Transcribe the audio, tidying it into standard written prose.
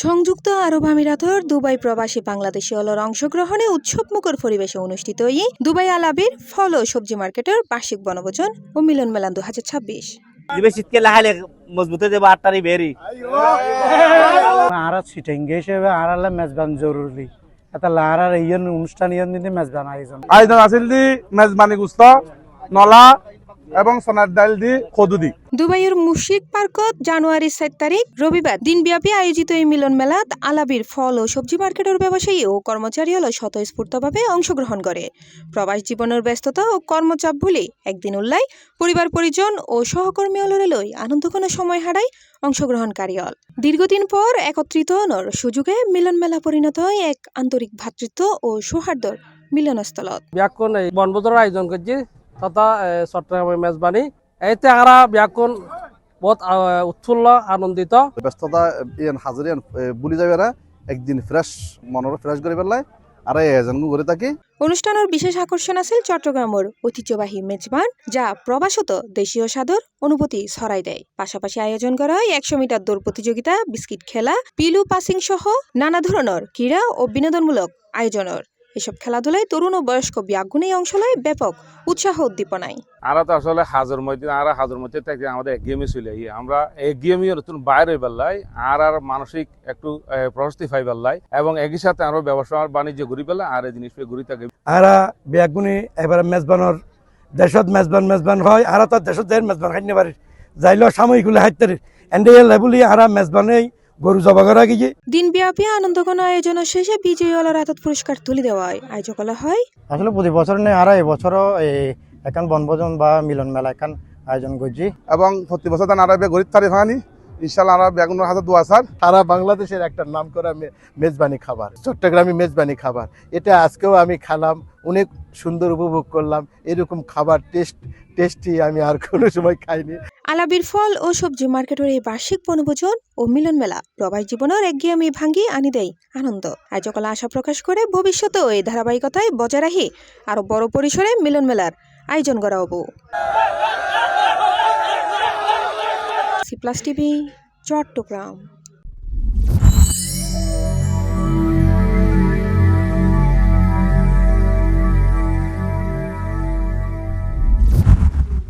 সংযুক্ত আরব আমিরাতর দুবাই প্রবাসী বাংলাদেশি অলর অংশগ্রহণে উৎসবমুখর পরিবেশে অনুষ্ঠিত দুবাই আলাবির ফল ও সবজি মার্কেটের বার্ষিক বনভোজন ও মিলন মেলা 2026। শীতকে লাহালে মজবুত হয়ে যাবো আটটারি বেরি আর সিটিং হিসেবে আড়ালে মেজবান জরুরি এটা লাহার এই অনুষ্ঠান মেজবান আয়োজন আছিল দি মেজবানি গুস্ত নলা এবং সোনার ডাল দি খদু দি দুবাইয়ের মুশরিক পার্কত জানুয়ারি 7 তারিখ রবিবার দিনব্যাপী আয়োজিত এই মিলন মেলাত আলাবির ফল ও সবজি মার্কেটের ব্যবসায়ী ও কর্মচারী হল স্বতঃস্ফূর্তভাবে অংশগ্রহণ করে। প্রবাস জীবনের ব্যস্ততা ও কর্মচাপ ভুলে একদিন উল্লাই পরিবার পরিজন ও সহকর্মী অলরে লই আনন্দঘন সময় হারায় অংশগ্রহণকারী হল। দীর্ঘদিন পর একত্রিত হওয়ার সুযোগে মিলন মেলা পরিণত হয় এক আন্তরিক ভ্রাতৃত্ব ও সৌহার্দ্যর মিলনস্থলত। ব্যাকুণ বনভোজনের আয়োজন করছি তথা চট্টগ্রামের মেজবানি এতে আমরা ব্যাকুণ বহুত উৎফুল্ল আনন্দিত। ব্যস্ততা হাজির ভুলি যাবে না একদিন ফ্রেশ মনের ফ্রেশ করে পেলাই আর এই আয়োজন করে থাকি। অনুষ্ঠানের বিশেষ আকর্ষণ আছে চট্টগ্রামের ঐতিহ্যবাহী মেজবান, যা প্রবাসত দেশীয় স্বাদর অনুভূতি ছড়াই দেয়। পাশাপাশি আয়োজন করা হয় 100 মিটার দৌড় প্রতিযোগিতা, বিস্কিট খেলা, পিলু পাসিং সহ নানা ধরনের ক্রীড়া ও বিনোদনমূলক আয়োজনের। এসব খেলাধুলায় তরুণ ও বয়স্ক ব্যাগুণেই অংশ লয় ব্যাপক উৎসাহ উদ্দীপনায়। আমরা তো আসলে হাজর মধ্যে থেকে আমাদের গেমে চলে আমরা এই গেমে নতুন বাইরে হয়ে পেলাই আর মানসিক একটু প্রশস্তি পাই পেলাই এবং একই সাথে আমরা ব্যবসা বাণিজ্য ঘুরি পেলাই আর এই জিনিস ঘুরি থাকে। আর ব্যাগুনি এবার মেজবানোর দেশত মেজবান হয় আর তো দেশত যাই মেজবান খাইতে পারি যাইলেও সাময়িকগুলো হাইতে এন্ডে লেবুলি আর মেজবানেই গরু জবা করা গিয়ে। দিনব্যাপী আনন্দঘন আয়োজনের শেষে বিজয়ী হলের হাতত পুরস্কার তুলে দেওয়া হয়। আয়োজক হয় আসলে প্রতি বছর নেই আর এই বছরও এখন বনভোজন বা মিলন মেলা এখন আয়োজন করছি এবং প্রতি বছর আরবে গরিব তারিখ হয়নি ইনশাল্লাহ আরব বেগুনের হাতে দোয়া স্যার। সারা বাংলাদেশের একটা নাম করা মেজবানি খাবার, চট্টগ্রামী মেজবানি খাবার, এটা আজকেও আমি খেলাম, অনেক সুন্দর উপভোগ করলাম। এরকম খাবার টেস্টি আমি আর কোনো সময় খাইনি। আলাবির ফল ও সবজি মার্কেটের এই বার্ষিক বনভোজন ও মিলন মেলা প্রবাস জীবনের একঘেয়েমি ভাঙ্গি আনি দেয় আনন্দ। আয়োজকরা আশা প্রকাশ করে ভবিষ্যতেও এই ধারাবাহিকতায় বজায় রাখি আরো বড় পরিসরে মিলন মেলার আয়োজন করা হবো। C plus TV, Chittagong.